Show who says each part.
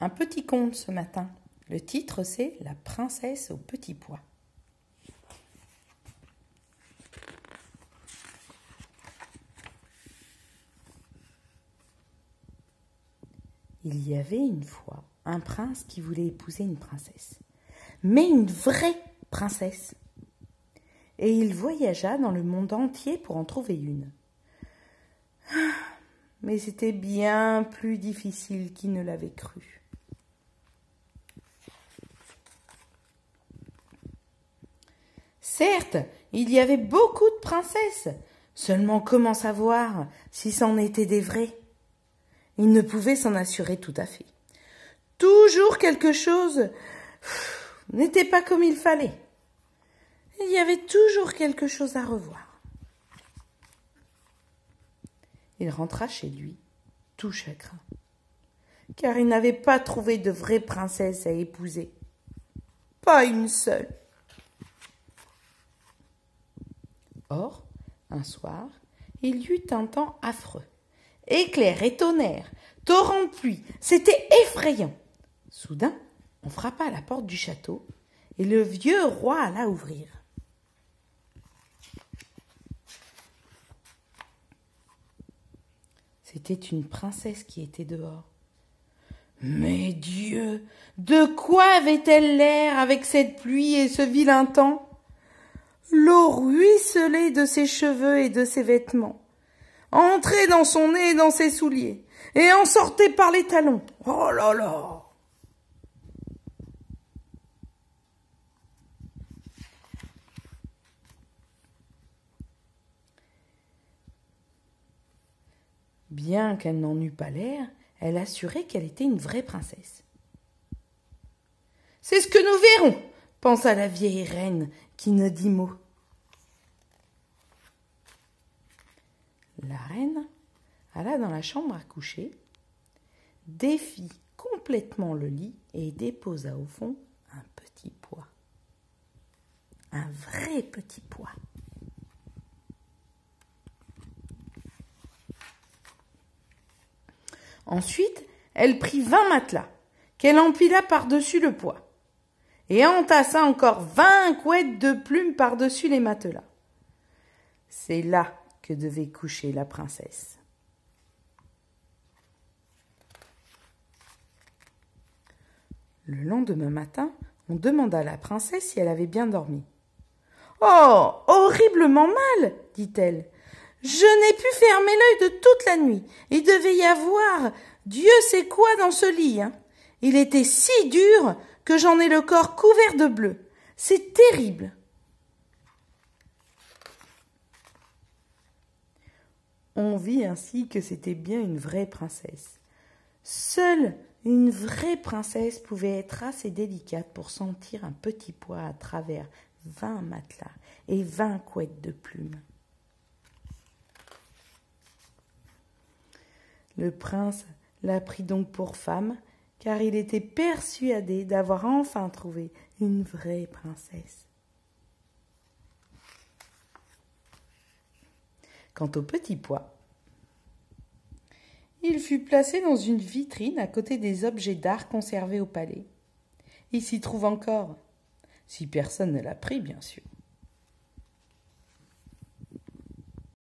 Speaker 1: Un petit conte ce matin. Le titre c'est La princesse au petit pois. Il y avait une fois un prince qui voulait épouser une princesse, mais une vraie princesse. Et il voyagea dans le monde entier pour en trouver une. Mais c'était bien plus difficile qu'il ne l'avait cru. Certes, il y avait beaucoup de princesses, seulement comment savoir si c'en étaient des vraies? Il ne pouvait s'en assurer tout à fait. Toujours quelque chose n'était pas comme il fallait. Il y avait toujours quelque chose à revoir. Il rentra chez lui, tout chagrin, car il n'avait pas trouvé de vraie princesse à épouser. Pas une seule. Or, un soir, il y eut un temps affreux. Éclairs et tonnerres, torrents de pluie, c'était effrayant. Soudain, on frappa à la porte du château et le vieux roi alla ouvrir. C'était une princesse qui était dehors. Mais Dieu, de quoi avait-elle l'air avec cette pluie et ce vilain temps? L'eau ruisselait de ses cheveux et de ses vêtements, entrait dans son nez et dans ses souliers, et en sortait par les talons. Oh là là! Bien qu'elle n'en eût pas l'air, elle assurait qu'elle était une vraie princesse. « C'est ce que nous verrons !» pensa la vieille reine qui ne dit mot. La reine alla dans la chambre à coucher, défit complètement le lit et déposa au fond un petit pois. Un vrai petit pois. Ensuite, elle prit 20 matelas, qu'elle empila par-dessus le pois, et entassa encore 20 couettes de plumes par-dessus les matelas. C'est là que devait coucher la princesse. Le lendemain matin, on demanda à la princesse si elle avait bien dormi. « Oh, horriblement mal, dit-elle. Je n'ai pu fermer l'œil de toute la nuit. Il devait y avoir Dieu sait quoi dans ce lit. Il était si dur que j'en ai le corps couvert de bleu. C'est terrible. » On vit ainsi que c'était bien une vraie princesse. Seule une vraie princesse pouvait être assez délicate pour sentir un petit pois à travers 20 matelas et 20 couettes de plumes. Le prince la prit donc pour femme, car il était persuadé d'avoir enfin trouvé une vraie princesse. Quant au petit pois, il fut placé dans une vitrine à côté des objets d'art conservés au palais. Il s'y trouve encore, si personne ne l'a pris, bien sûr.